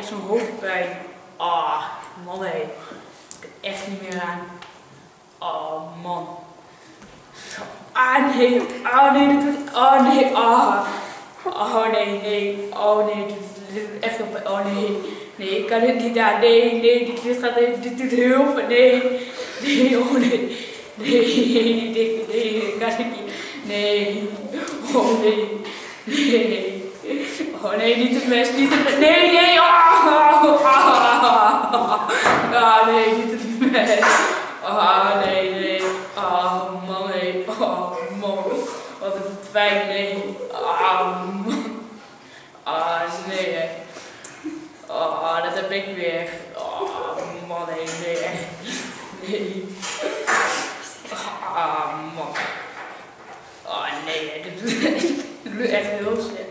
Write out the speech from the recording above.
echt zo'n hoofdpijn. Ah, man hé. Ik kan echt niet meer aan. Oh man. Ah nee, oh nee, dit doet, oh nee, ah. Oh nee, nee, oh nee, dit doet echt op, oh nee. Nee, ik kan het niet aan, nee, dit doet heel veel, nee. Nee, oh nee. Nee, ik kan het niet, nee. Oh nee, nee. Oh nee, niet het mes, niet het mes, nee, nee, ah, nee, niet het mes. Ah, nee, ah, man, nee, oh, man, wat is het fijn, nee, ah, man, ah, nee, ah, dat heb ik weer, ah, man, nee, echt niet, nee, ah, man, ah, nee, dit doet echt heel slecht.